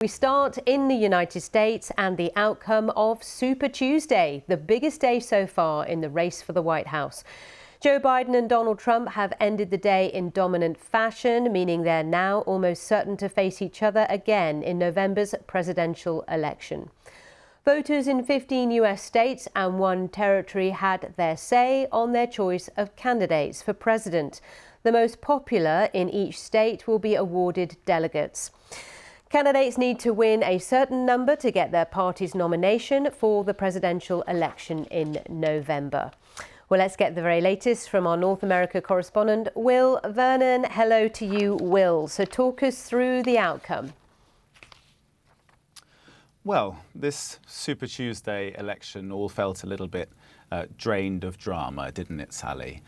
We start in the United States and the outcome of Super Tuesday, the biggest day so far in the race for the White House. Joe Biden and Donald Trump have ended the day in dominant fashion, meaning they're now almost certain to face each other again in November's presidential election. Voters in 15 U.S. states and one territory had their say on their choice of candidates for president. The most popular in each state will be awarded delegates. Candidates need to win a certain number to get their party's nomination for the presidential election in November. Well, let's get the very latest from our North America correspondent, Will Vernon. Hello to you, Will. So talk us through the outcome. Well, this Super Tuesday election all felt a little bit drained of drama, didn't it, Sally?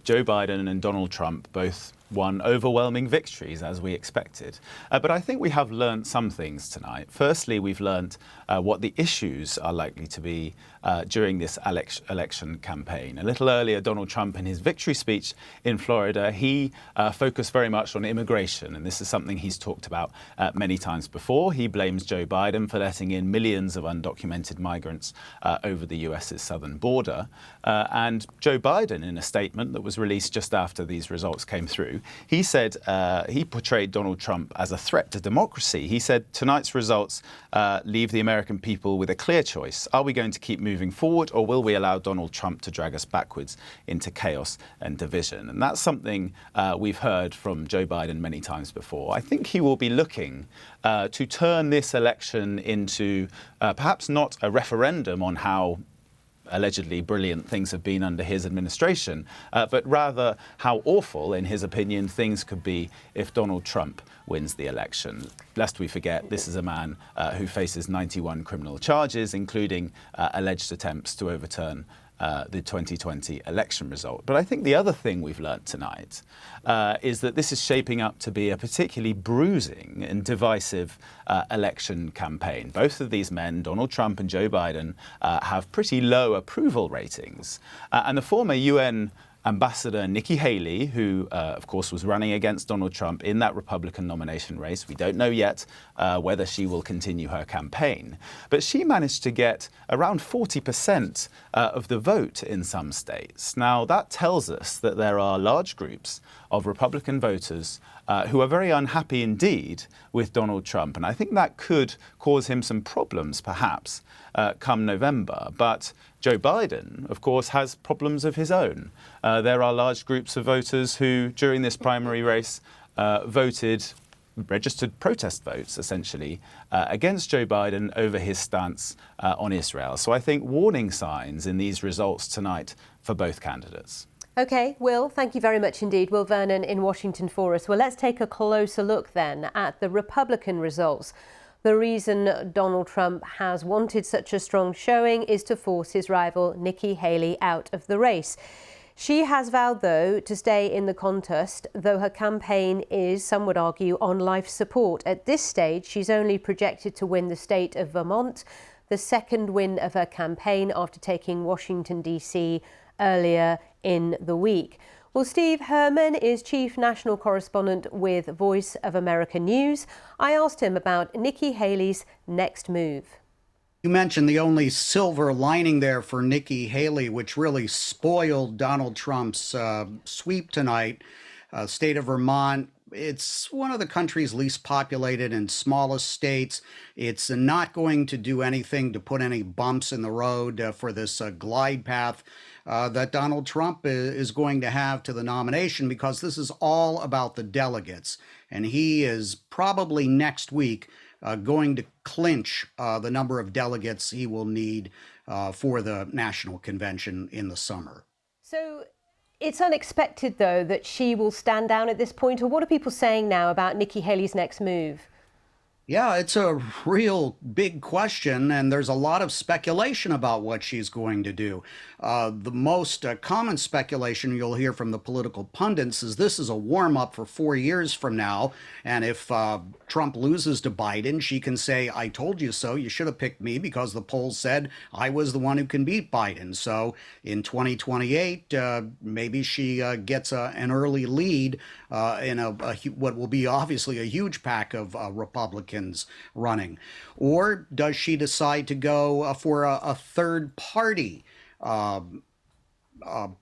Joe Biden and Donald Trump both won overwhelming victories, as we expected. But I think we have learned some things tonight. Firstly, we've learned what the issues are likely to be during this election campaign. A little earlier, Donald Trump, in his victory speech in Florida, he focused very much on immigration. And this is something he's talked about many times before. He blames Joe Biden for letting in millions of undocumented migrants over the US's southern border. And Joe Biden, in a statement that was released just after these results came through, he said he portrayed Donald Trump as a threat to democracy. He said tonight's results leave the American people with a clear choice. Are we going to keep moving forward, or will we allow Donald Trump to drag us backwards into chaos and division? And that's something we've heard from Joe Biden many times before. I think he will be looking to turn this election into perhaps not a referendum on how allegedly brilliant things have been under his administration, but rather how awful, in his opinion, things could be if Donald Trump wins the election. Lest we forget, this is a man who faces 91 criminal charges, including alleged attempts to overturn the 2020 election result. But I think the other thing we've learnt tonight is that this is shaping up to be a particularly bruising and divisive election campaign. Both of these men, Donald Trump and Joe Biden, have pretty low approval ratings. And the former UN Ambassador Nikki Haley, who, of course, was running against Donald Trump in that Republican nomination race. We don't know yet whether she will continue her campaign. But she managed to get around 40% of the vote in some states. Now, that tells us that there are large groups of Republican voters who are very unhappy indeed with Donald Trump. And I think that could cause him some problems, perhaps, come November. But Joe Biden, of course, has problems of his own. There are large groups of voters who, during this primary race, registered protest votes, essentially, against Joe Biden over his stance on Israel. So I think warning signs in these results tonight for both candidates. OK, Will, thank you very much indeed. Will Vernon in Washington for us. Well, let's take a closer look then at the Republican results. The reason Donald Trump has wanted such a strong showing is to force his rival Nikki Haley out of the race. She has vowed, though, to stay in the contest, though her campaign is, some would argue, on life support. At this stage, she's only projected to win the state of Vermont, the second win of her campaign after taking Washington, D.C. earlier in the week. Well, Steve Herman is Chief National Correspondent with Voice of America News. I asked him about Nikki Haley's next move. You mentioned the only silver lining there for Nikki Haley, which really spoiled Donald Trump's sweep tonight. State of Vermont, it's one of the country's least populated and smallest states. It's not going to do anything to put any bumps in the road for this glide path that Donald Trump is going to have to the nomination, because this is all about the delegates. And he is probably next week going to clinch the number of delegates he will need for the national convention in the summer. So it's unexpected, though, that she will stand down at this point, or what are people saying now about Nikki Haley's next move? Yeah, it's a real big question, and there's a lot of speculation about what she's going to do. The most common speculation you'll hear from the political pundits is this is a warm-up for 4 years from now, and if Trump loses to Biden, she can say, I told you so, you should have picked me because the polls said I was the one who can beat Biden. So in 2028, maybe she gets an early lead in what will be obviously a huge pack of Republicans Republicans running? Or does she decide to go for a third party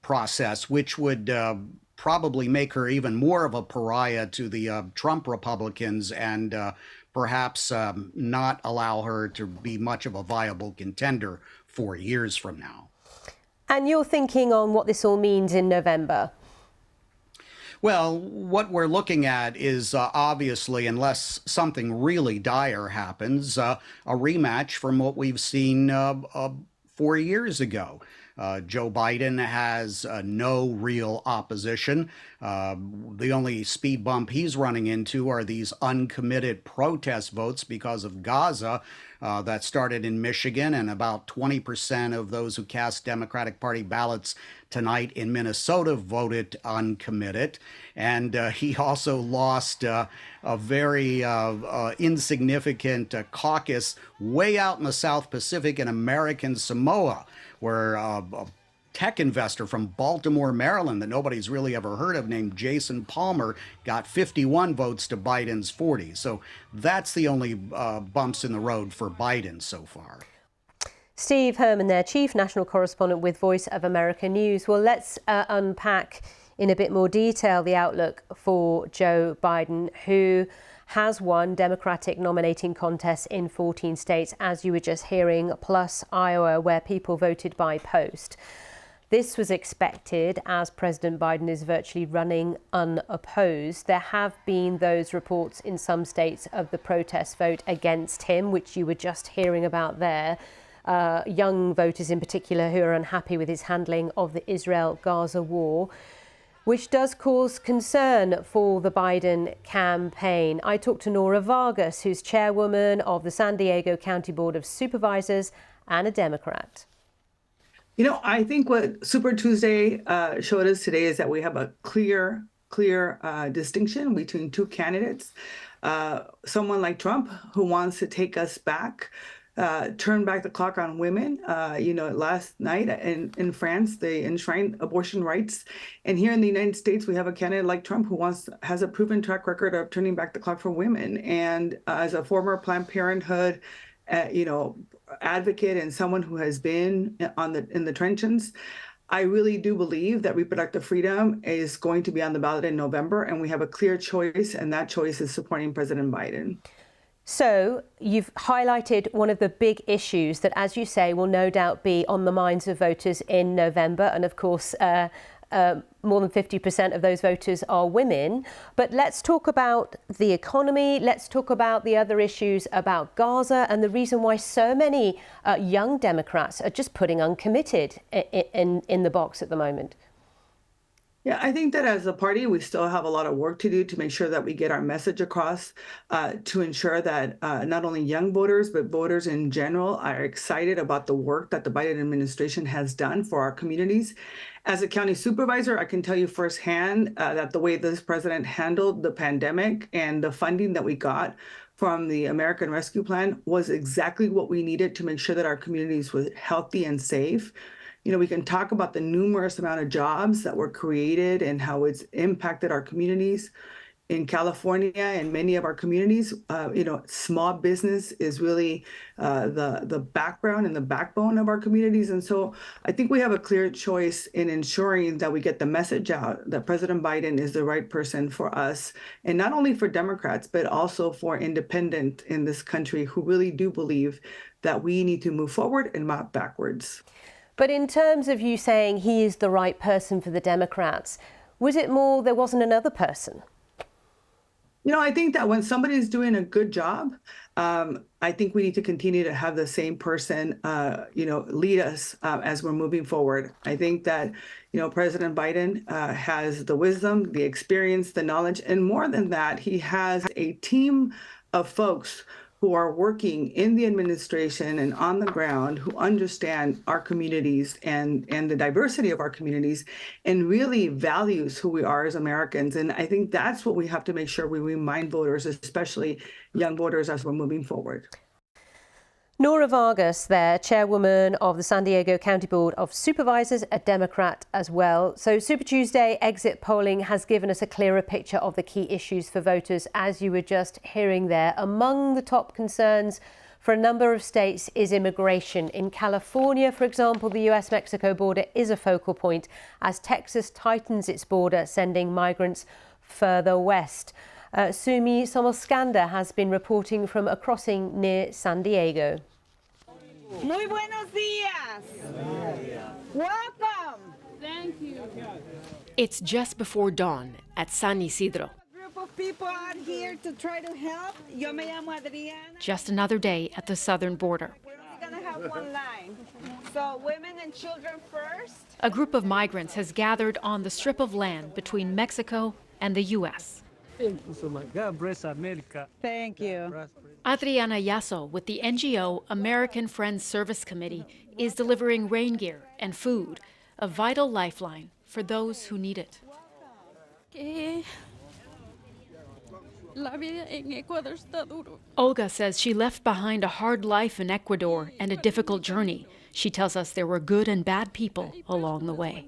process, which would probably make her even more of a pariah to the Trump Republicans and perhaps not allow her to be much of a viable contender 4 years from now? And you're thinking on what this all means in November? Well, what we're looking at is obviously, unless something really dire happens, a rematch from what we've seen 4 years ago. Joe Biden has no real opposition. The only speed bump he's running into are these uncommitted protest votes because of Gaza that started in Michigan, and about 20% of those who cast Democratic Party ballots tonight in Minnesota voted uncommitted. And he also lost a very insignificant caucus way out in the South Pacific in American Samoa, where a tech investor from Baltimore, Maryland, that nobody's really ever heard of, named Jason Palmer, got 51 votes to Biden's 40. So that's the only bumps in the road for Biden so far. Steve Herman there, Chief National Correspondent with Voice of America News. Well, let's unpack in a bit more detail the outlook for Joe Biden, who has won Democratic nominating contests in 14 states, as you were just hearing, plus Iowa, where people voted by post. This was expected as President Biden is virtually running unopposed. There have been those reports in some states of the protest vote against him, which you were just hearing about there. Young voters in particular who are unhappy with his handling of the Israel-Gaza war, which does cause concern for the Biden campaign. I talked to Nora Vargas, who's chairwoman of the San Diego County Board of Supervisors and a Democrat. You know, I think what Super Tuesday showed us today is that we have a clear distinction between two candidates. Someone like Trump, who wants to take us back, turn back the clock on women. Last night in France, they enshrined abortion rights. And here in the United States, we have a candidate like Trump who has a proven track record of turning back the clock for women. And as a former Planned Parenthood, advocate and someone who has been in the trenches, I really do believe that reproductive freedom is going to be on the ballot in November, and we have a clear choice, and that choice is supporting President Biden. So you've highlighted one of the big issues that, as you say, will no doubt be on the minds of voters in November. And of course, more than 50% of those voters are women. But let's talk about the economy. Let's talk about the other issues about Gaza and the reason why so many young Democrats are just putting uncommitted in the box at the moment. Yeah, I think that as a party, we still have a lot of work to do to make sure that we get our message across, to ensure that not only young voters, but voters in general are excited about the work that the Biden administration has done for our communities. As a county supervisor, I can tell you firsthand that the way this president handled the pandemic and the funding that we got from the American Rescue Plan was exactly what we needed to make sure that our communities were healthy and safe. You know, we can talk about the numerous amount of jobs that were created and how it's impacted our communities. In California and many of our communities, small business is really the background and the backbone of our communities. And so I think we have a clear choice in ensuring that we get the message out that President Biden is the right person for us, and not only for Democrats, but also for independents in this country who really do believe that we need to move forward and not backwards. But in terms of you saying he is the right person for the Democrats, was it more there wasn't another person? You know, I think that when somebody's doing a good job, I think we need to continue to have the same person, lead us as we're moving forward. I think that, President Biden has the wisdom, the experience, the knowledge, and more than that, he has a team of folks who are working in the administration and on the ground, who understand our communities and the diversity of our communities, and really values who we are as Americans. And I think that's what we have to make sure we remind voters, especially young voters, as we're moving forward. Nora Vargas there, chairwoman of the San Diego County Board of Supervisors, a Democrat as well. So Super Tuesday exit polling has given us a clearer picture of the key issues for voters, as you were just hearing there. Among the top concerns for a number of states is immigration. In California, for example, the US-Mexico border is a focal point as Texas tightens its border, sending migrants further west. Sumi Somoskanda has been reporting from a crossing near San Diego. Muy buenos días. Welcome. Thank you. It's just before dawn at San Isidro. A group of people out here to try to help. Yo me llamo Adriana. Just another day at the southern border. We're only gonna have one line. So women and children first. A group of migrants has gathered on the strip of land between Mexico and the U.S. Thank you so much. God bless America. Thank you. Adriana Yasso with the NGO American Friends Service Committee is delivering rain gear and food, a vital lifeline for those who need it. Olga says she left behind a hard life in Ecuador and a difficult journey. She tells us there were good and bad people along the way.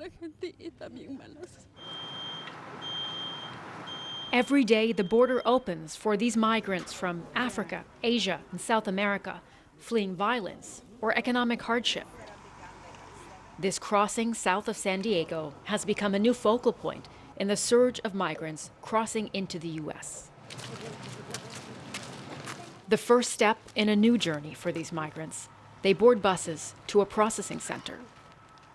Every day, the border opens for these migrants from Africa, Asia, and South America, fleeing violence or economic hardship. This crossing south of San Diego has become a new focal point in the surge of migrants crossing into the U.S. The first step in a new journey for these migrants. They board buses to a processing center.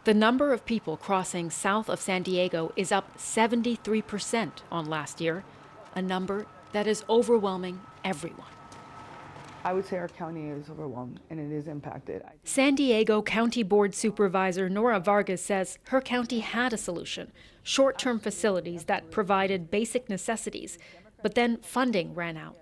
The number of people crossing south of San Diego is up 73% on last year, a number that is overwhelming everyone. I would say our county is overwhelmed and it is impacted. San Diego County Board Supervisor Nora Vargas says her county had a solution, short-term facilities that provided basic necessities, but then funding ran out.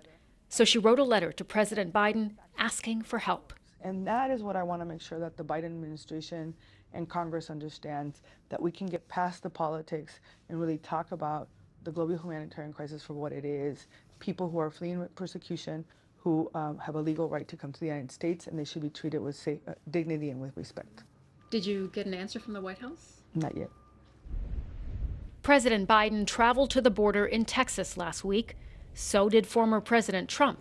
So she wrote a letter to President Biden asking for help. And that is what I want to make sure that the Biden administration and Congress understands, that we can get past the politics and really talk about the global humanitarian crisis for what it is. People who are fleeing persecution, who have a legal right to come to the United States, and they should be treated with dignity and with respect. Did you get an answer from the White House? Not yet. President Biden traveled to the border in Texas last week. So did former President Trump.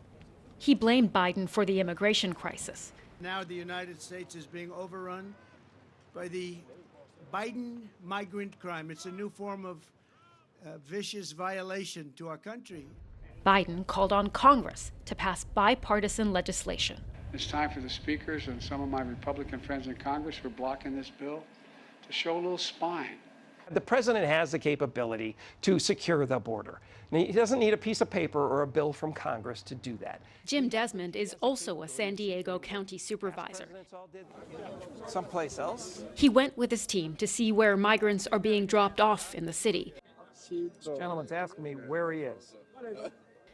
He blamed Biden for the immigration crisis. Now the United States is being overrun by the Biden migrant crime. It's a new form of vicious violation to our country. Biden called on Congress to pass bipartisan legislation. It's time for the speakers and some of my Republican friends in Congress who are blocking this bill to show a little spine. The president has the capability to secure the border. And he doesn't need a piece of paper or a bill from Congress to do that. Jim Desmond is also a San Diego County supervisor. Someplace else? He went with his team to see where migrants are being dropped off in the city. This gentleman's asking me where he is.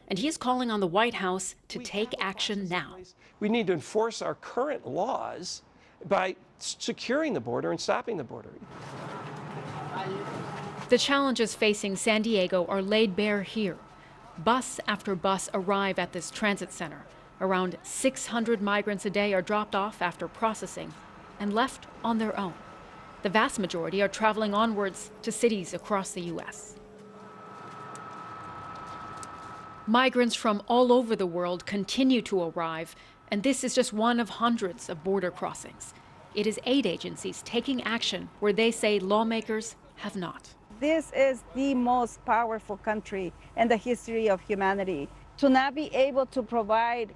And he is calling on the White House to take action now. We need to enforce our current laws by securing the border and stopping the border. The challenges facing San Diego are laid bare here. Bus after bus arrive at this transit center. Around 600 migrants a day are dropped off after processing and left on their own. The vast majority are traveling onwards to cities across the U.S. Migrants from all over the world continue to arrive, and this is just one of hundreds of border crossings. It is aid agencies taking action where they say lawmakers have not. This is the most powerful country in the history of humanity. To not be able to provide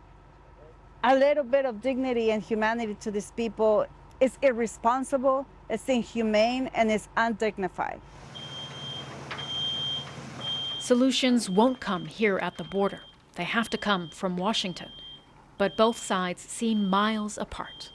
a little bit of dignity and humanity to these people is irresponsible, it's inhumane, and it's undignified. Solutions won't come here at the border. They have to come from Washington. But both sides seem miles apart.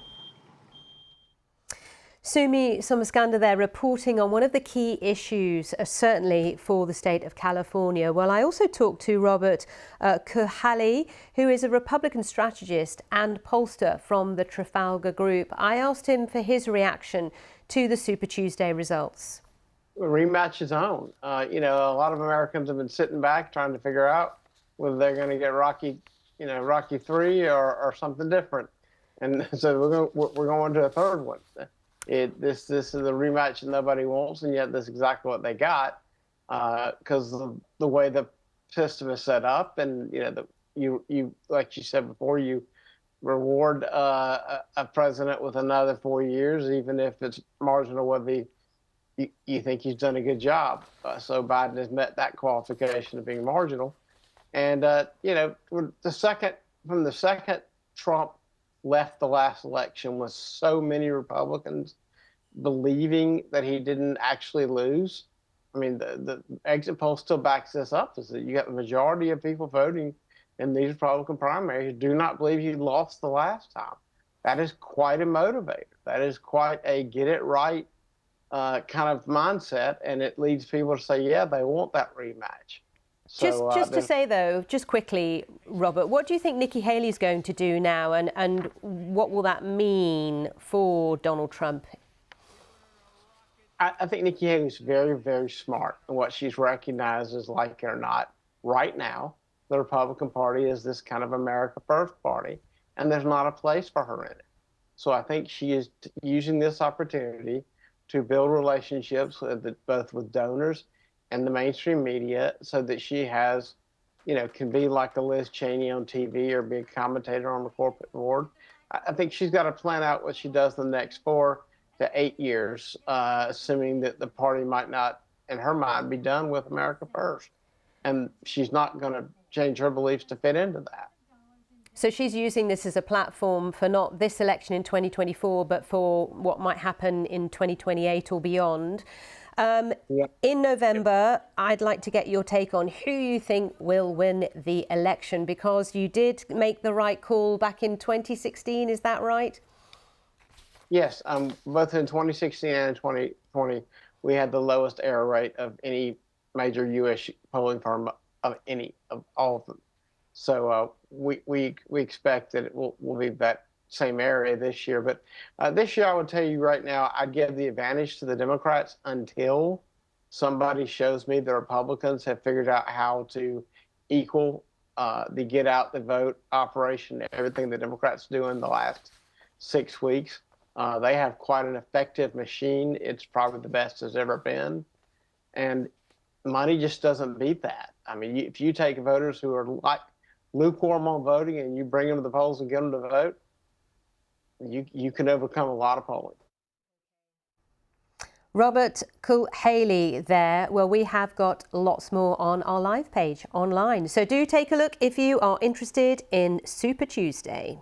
Sumi Somaskanda there reporting on one of the key issues, certainly for the state of California. Well, I also talked to Robert Kuhali, who is a Republican strategist and pollster from the Trafalgar Group. I asked him for his reaction to the Super Tuesday results. A rematch is on. A lot of Americans have been sitting back trying to figure out whether they're going to get Rocky 3 or something different. And so we're going to a third one. This is a rematch that nobody wants, and yet that's exactly what they got because the way the system is set up, and you like you said before, you reward a president with another 4 years, even if it's marginal whether you think he's done a good job. So Biden has met that qualification of being marginal. And from the second Trump left the last election with so many Republicans believing that he didn't actually lose. I mean, the exit poll still backs this up, is that you got the majority of people voting in these Republican primaries who do not believe he lost the last time. That is quite a motivator. That is quite a get it right kind of mindset, and it leads people to say, yeah, they want that rematch. So, just to say, though, just quickly, Robert, what do you think Nikki Haley is going to do now, and what will that mean for Donald Trump? I think Nikki Haley is very, very smart, and what she's recognized is, like it or not, right now, the Republican Party is this kind of America First party, and there's not a place for her in it. So I think she is using this opportunity to build relationships both with donors and the mainstream media, so that she has, can be like a Liz Cheney on TV or be a commentator on the corporate board. I think she's got to plan out what she does in the next 4 to 8 years, assuming that the party might not, in her mind, be done with America First. And she's not going to change her beliefs to fit into that. So she's using this as a platform for not this election in 2024, but for what might happen in 2028 or beyond. In November, I'd like to get your take on who you think will win the election, because you did make the right call back in 2016. Is that right? Yes, both in 2016 and 2020, we had the lowest error rate of any major U.S. polling firm of all of them. So we expect that it will be that same area this year. But this year, I would tell you right now, I'd give the advantage to the Democrats until somebody shows me the Republicans have figured out how to equal the get out the vote operation, everything the Democrats do in the last 6 weeks. They have quite an effective machine. It's probably the best it's ever been. And money just doesn't beat that. I mean, if you take voters who are like lukewarm on voting and you bring them to the polls and get them to vote, you can overcome a lot of polling. Robert Haley there. Well, we have got lots more on our live page online. So do take a look if you are interested in Super Tuesday.